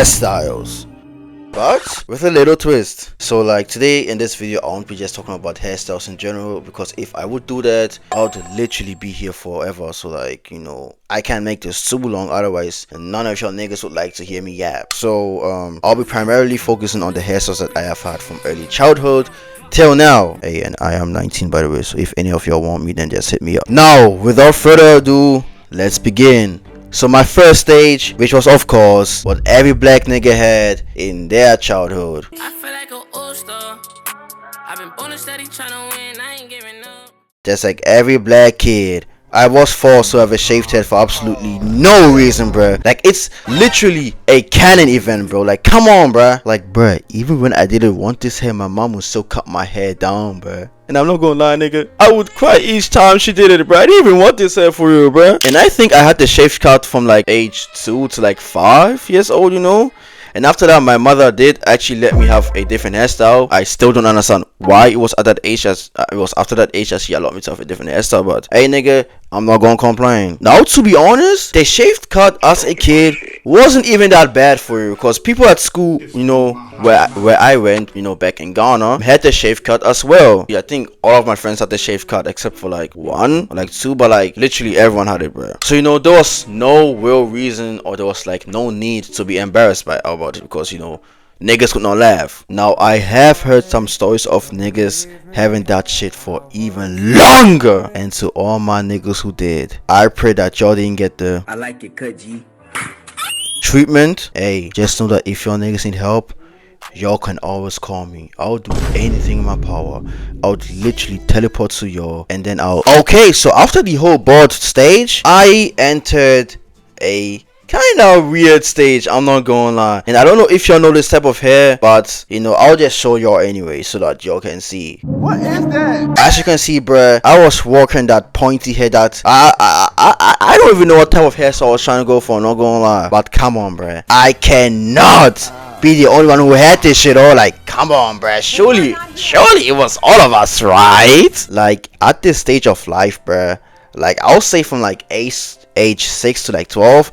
hairstyles, but with a little twist. So like today in this video I won't be just talking about hairstyles in general, because if I would do that I would literally be here forever. So like, you know, I can't make this too long, otherwise none of y'all niggas would like to hear me yap. So I'll be primarily focusing on the hairstyles that I have had from early childhood till now. Hey, and I am 19 by the way, so if any of y'all want me, then just hit me up. Now without further ado, let's begin. So my first stage, which was of course what every black nigga had in their childhood. I feel like an all-star. I've been born steady trying to win, I ain't giving up. Just like every black kid, I was forced to have a shaved head for absolutely no reason, bruh. Like, it's literally a canon event, bro. Like, come on, bruh. Like, bruh, even when I didn't want this hair, my mom would still cut my hair down, bruh. And I'm not gonna lie, nigga, I would cry each time she did it, bruh. I didn't even want this hair for you, bruh. And I think I had the shaved cut from like age 2 to like 5 years old, you know. And after that, my mother did actually let me have a different hairstyle. I still don't understand why it was at that age, as it was after that age that she allowed me to have a different hairstyle. But hey, nigga, I'm not gonna complain. Now, to be honest, the shaved cut as a kid wasn't even that bad for you, because people at school, you know, where I went, you know, back in Ghana, had the shaved cut as well. Yeah, I think all of my friends had the shaved cut except for like 1 or like 2, but like literally everyone had it, bro. So, you know, there was no real reason, or there was like no need to be embarrassed about it, because, you know, niggas could not laugh. Now, I have heard some stories of niggas having that shit for even longer. And to all my niggas who did, I pray that y'all didn't get the I like it cut G treatment. Hey, just know that if y'all niggas need help, y'all can always call me. I'll do anything in my power. I'll literally teleport to y'all, and then okay, so after the whole bald stage, I entered a kind of weird stage, I'm not gonna lie. And I don't know if y'all know this type of hair, but you know, I'll just show y'all anyway so that y'all can see. What is that? As you can see, bruh, I was walking that pointy hair that I don't even know what type of hairstyle I was trying to go for, I'm not gonna lie. But come on, bruh, I cannot be the only one who had this shit. All like, come on, bruh, surely it was all of us, right? Like, at this stage of life, bruh, like I'll say from like age 6 to like 12,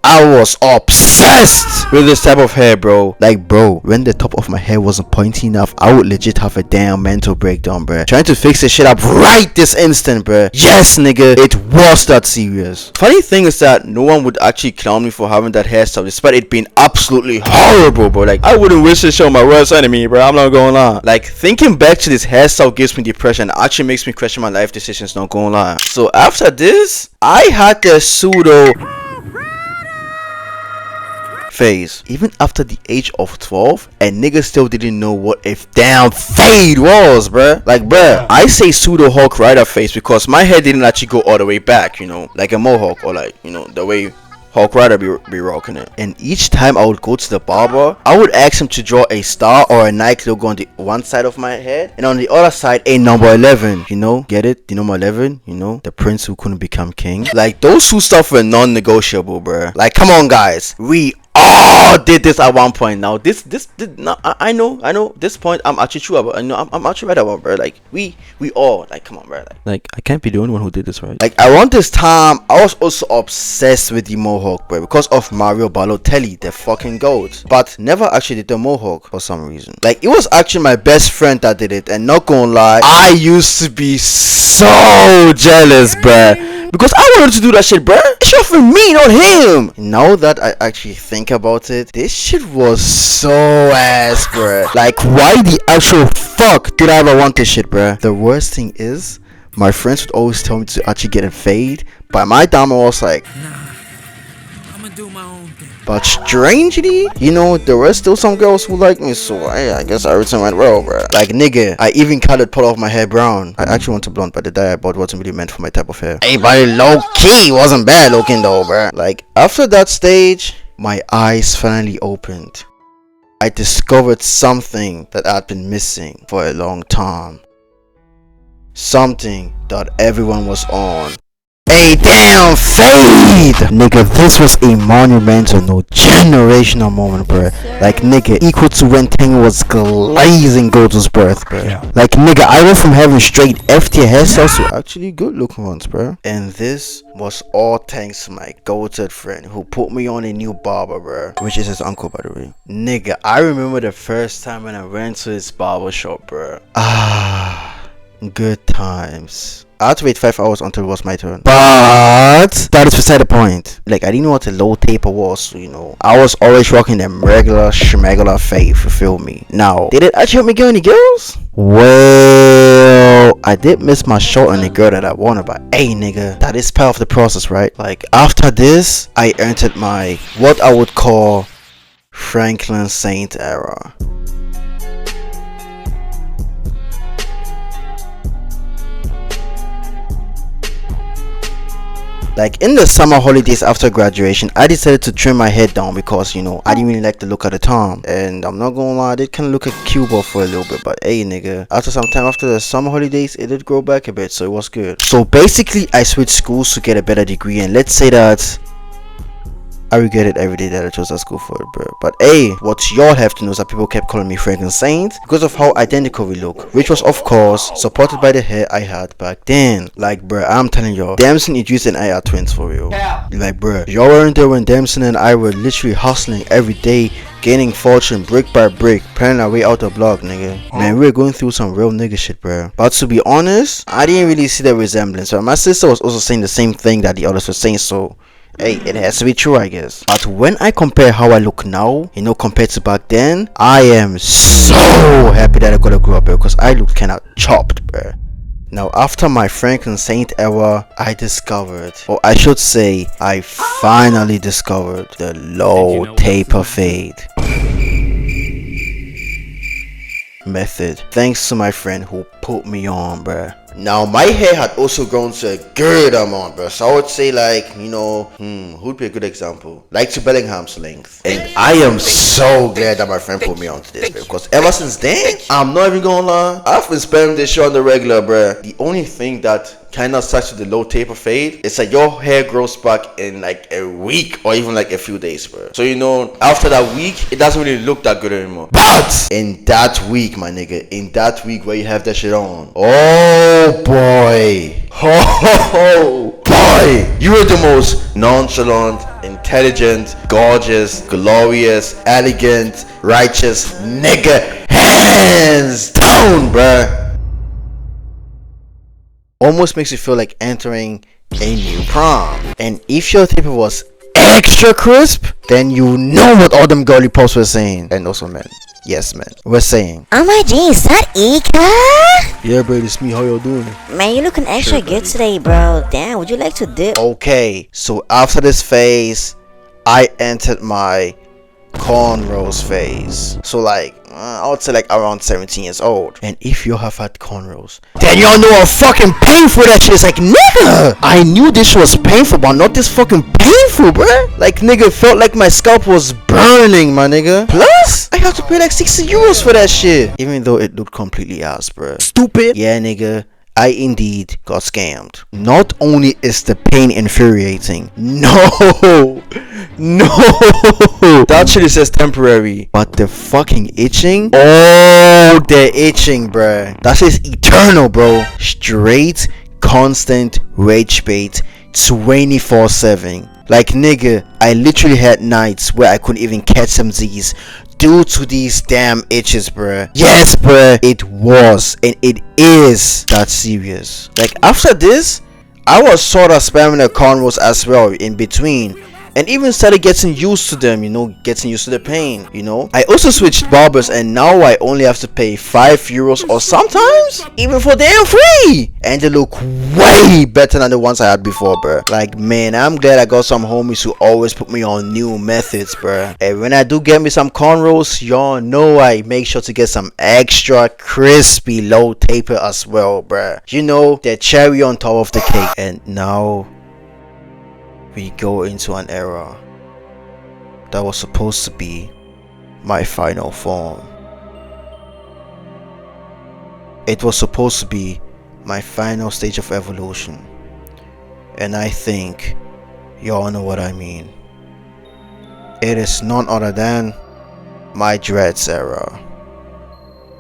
I was obsessed with this type of hair, bro. Like, bro, when the top of my hair wasn't pointy enough, I would legit have a damn mental breakdown, bro. Trying to fix this shit up right this instant, bro. Yes, nigga, it was that serious. Funny thing is that no one would actually clown me for having that hairstyle, despite it being absolutely horrible, bro. Like, I wouldn't wish this on my worst enemy, bro. I'm not gonna lie. Like, thinking back to this hairstyle gives me depression. It actually makes me question my life decisions, not gonna lie. So after this, I had the pseudo phase. Even after the age of 12, and niggas still didn't know what a damn fade was, bruh. Like, bruh, I say pseudo Hulk Rider phase because my hair didn't actually go all the way back, you know, like a mohawk, or like, you know, the way Hulk Rider be rocking it. And each time I would go to the barber, I would ask him to draw a star or a Nike logo on the one side of my head, and on the other side a number 11. You know, get it? The number 11, you know, the prince who couldn't become king. Like, those two stuff were non-negotiable, bruh. Like, come on, guys, we all did this at one point. Now this no, I know this point I'm actually true about. I know I'm actually right about, bro. Like, we all, like, come on, bro. Like I can't be the only one who did this, right? Like, around this time I was also obsessed with the mohawk, bro, because of Mario Balotelli, the fucking goat. But never actually did the mohawk for some reason. Like, it was actually my best friend that did it, and not gonna lie, I used to be so jealous, bruh, because I wanted to do that shit, bruh. It's shit for me, not him. Now that I actually think about it, this shit was so ass, bruh. Like, why the actual fuck did I ever want this shit, bruh? The worst thing is, my friends would always tell me to actually get a fade, but my time I was like, nah, I'ma do my own thing. But strangely, you know, there were still some girls who liked me, so I guess everything went well, bruh. Like, nigga, I even colored part of my hair brown. I actually went to blonde, but the dye I bought wasn't really meant for my type of hair. Hey, but low-key wasn't bad looking though, bruh. Like, after that stage, my eyes finally opened. I discovered something that I'd been missing for a long time. Something that everyone was on. A damn fade! Nigga, this was a monumental, no generational moment, bruh. Like, nigga, equal to when Tango was glazing Goto's birth, bruh. Yeah. Like, nigga, I went from having straight F tier hairstyles to actually good looking ones, bruh. And this was all thanks to my goated friend who put me on a new barber, bruh. Which is his uncle, by the way. Nigga, I remember the first time when I went to his barber shop, bruh. Good times. I had to wait 5 hours until it was my turn. But that is beside the point. Like, I didn't know what a low taper was, so, you know, I was always rocking them regular schmegular fade, you feel me? Now, did it actually help me get any girls? Well, I did miss my shot on the girl that I wanted, but hey nigga, that is part of the process, right? Like, after this, I entered my, what I would call, Franklin Saint era. Like, in the summer holidays after graduation, I decided to trim my head down because, you know, I didn't really like the look at the time. And I'm not gonna lie, I did kind of look like Cuba for a little bit, but hey nigga, after some time after the summer holidays, it did grow back a bit, so it was good. So basically, I switched schools to get a better degree, and let's say that I regretted every day that I chose that school for it, bro. But hey, what y'all have to know is that people kept calling me Franklin Saint because of how identical we look, which was of course supported by the hair I had back then. Like, bro, I'm telling y'all, Damson, Idris, and I are twins for real. Yeah. Like, bro, y'all weren't there when Damson and I were literally hustling every day, gaining fortune brick by brick, planning our way out the block, nigga. Man, we were going through some real nigga shit, bro. But to be honest, I didn't really see the resemblance. But my sister was also saying the same thing that the others were saying, so hey, it has to be true, I guess. But when I compare how I look now, you know, compared to back then, I am so happy that I gotta grow up, bro, because I look kinda chopped, bro. Now, after my Franklin Saint era, I discovered, or I should say, I finally discovered the low taper fade method, thanks to my friend who put me on, bruh. Now, my hair had also grown to a good amount, bro. So I would say, like, you know, who'd be a good example? Like to Bellingham's length. And I am so glad that my friend put me onto this, bro. Because ever since then, I'm not even gonna lie, I've been spamming this shit on the regular, bro. The only thing that kind of sucks with the low taper fade, it's like your hair grows back in like a week or even like a few days, bro. So, you know, after that week, it doesn't really look that good anymore. But in that week, my nigga, in that week where you have that shit on, oh boy, oh boy, you are the most nonchalant, intelligent, gorgeous, glorious, elegant, righteous nigga, hands down, bruh. Almost makes you feel like entering a new prom. And if your taper was extra crisp, then you know what all them girly pops were saying. And also men. Yes, man. We're saying, oh my G, is that Ika? Yeah, bro, it's me. How y'all doing? Man, you looking extra good today, bro. Damn, would you like to dip? Okay, so after this phase, I entered my cornrows phase. So like, I would say like around 17 years old. And if you have had cornrows, then y'all know how fucking painful that shit is. Like, nigga, I knew this shit was painful, but not this fucking painful, bruh. Like, nigga, felt like my scalp was burning, my nigga. Plus, I have to pay like 60 euros for that shit, even though it looked completely ass, bruh. Stupid. Yeah, nigga, I indeed got scammed. Not only is the pain infuriating, no, that shit says temporary, but the fucking itching, oh, the itching, bruh, that shit is eternal, bro. Straight, constant rage bait, 24/7. Like, nigga, I literally had nights where I couldn't even catch some Z's due to these damn itches, bruh. Yes, bruh, it was and it is that serious. Like, after this, I was sort of spamming the cornrows as well in between, and even started getting used to them, you know, getting used to the pain, you know. I also switched barbers, and now I only have to pay 5 euros or sometimes even for damn free, and they look way better than the ones I had before, bruh. Like, man, I'm glad I got some homies who always put me on new methods, bruh. And when I do get me some cornrows, y'all know I make sure to get some extra crispy low taper as well, bruh. You know, the cherry on top of the cake. And now we go into an era that was supposed to be my final form. It was supposed to be my final stage of evolution. And I think y'all know what I mean. It is none other than my dreads era.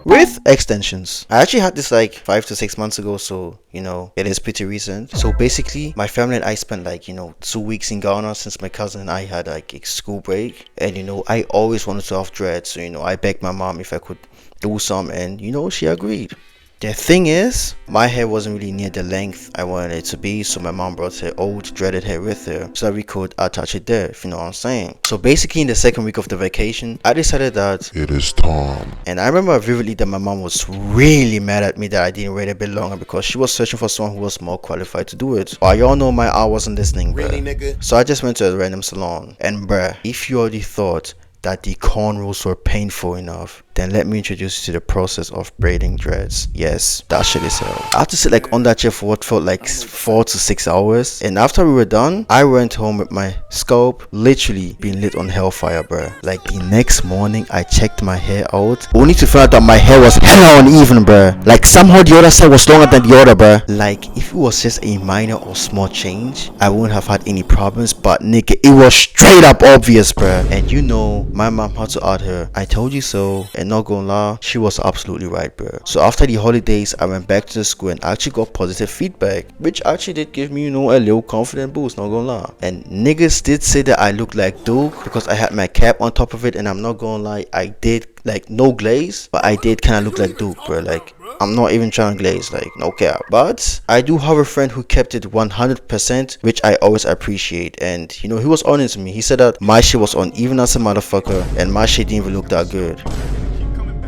With extensions. I actually had this like 5 to 6 months ago, so it is pretty recent. So basically my family and I spent like 2 weeks in Ghana since my cousin and I had like a school break, and I always wanted to have dreads, so I begged my mom if I could do some, and she agreed. The thing is, my hair wasn't really near the length I wanted it to be, so my mom brought her old dreaded hair with her so that we could attach it there, if you know what I'm saying. So basically in the second week of the vacation, I decided that it is time. And I remember vividly that my mom was really mad at me that I didn't wait a bit longer because she was searching for someone who was more qualified to do it. But y'all know my eye wasn't listening, bruh. Really, nigga? So I just went to a random salon, and bruh, if you already thought that the cornrows were painful enough, then let me introduce you to the process of braiding dreads. Yes, that shit is hell. I had to sit like on that chair for what felt like 4 to 6 hours, and after we were done, I went home with my scalp literally being lit on hellfire, bruh. Like the next morning, I checked my hair out, only to find out that my hair was hella uneven, bruh. Like somehow the other side was longer than the other, bruh. Like if it was just a minor or small change, I wouldn't have had any problems, but nigga, it was straight up obvious, bruh. And my mom had to add her "I told you so," and not gonna lie, she was absolutely right, bro. So after the holidays, I went back to the school and actually got positive feedback, which actually did give me a little confident boost, not gonna lie. And niggas did say that I looked like Duke because I had my cap on top of it, and I'm not gonna lie, I did like no glaze, but I did kind of look like Duke, bro. Like I'm not even trying to glaze, like no cap. But I do have a friend who kept it 100%, which I always appreciate. And he was honest with me. He said that my shit was uneven as a motherfucker, and my shit didn't even look that good.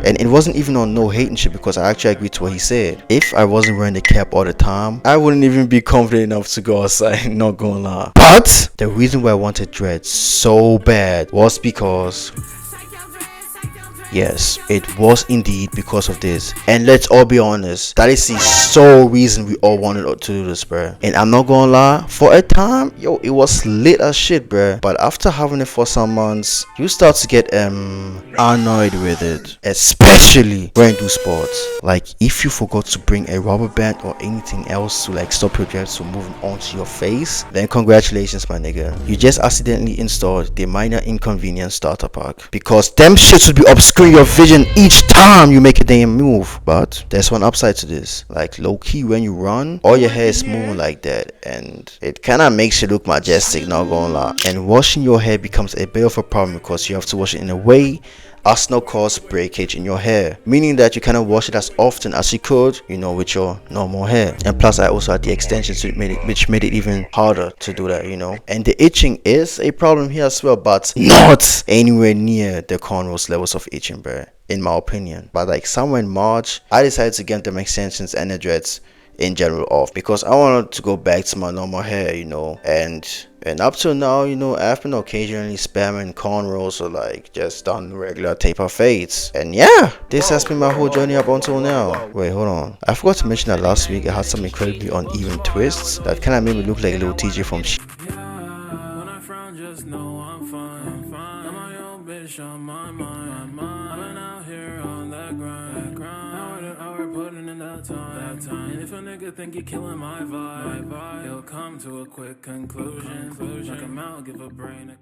And it wasn't even on no hating shit because I actually agreed to what he said. If I wasn't wearing the cap all the time, I wouldn't even be confident enough to go outside, not gonna lie. But the reason why I wanted dreads so bad was because yes, it was indeed because of this. And let's all be honest, that is the sole reason we all wanted to do this, bruh. And I'm not gonna lie, for a time, yo, it was lit as shit, bruh. But after having it for some months, you start to get annoyed with it, especially when you do sports. Like if you forgot to bring a rubber band or anything else to like stop your dreads from moving onto your face, then congratulations, my nigga. You just accidentally installed the minor inconvenience starter pack, because them shits would be obscuring your vision each time you make a damn move. But there's one upside to this. Like low-key, when you run, all your hair is moving like that, and it kind of makes you look majestic, not gonna lie. And washing your hair becomes a bit of a problem because you have to wash it in a way as no cause breakage in your hair, meaning that you cannot wash it as often as you could, with your normal hair. And plus I also had the extensions, which made it even harder to do that, and the itching is a problem here as well, but not anywhere near the cornrows levels of itching, bruh, in my opinion. But like somewhere in March, I decided to get them extensions and the dreads in general off because I wanted to go back to my normal hair, and up till now, I've been occasionally spamming cornrows or like just done regular taper fades. And yeah, this has been my whole journey up until now. Wait, hold on, I forgot to mention that last week I had some incredibly uneven twists that kind of made me look like a little TJ from time. If a nigga think you're killing my vibe, he'll come to a quick conclusion. Knock him out, give a brain a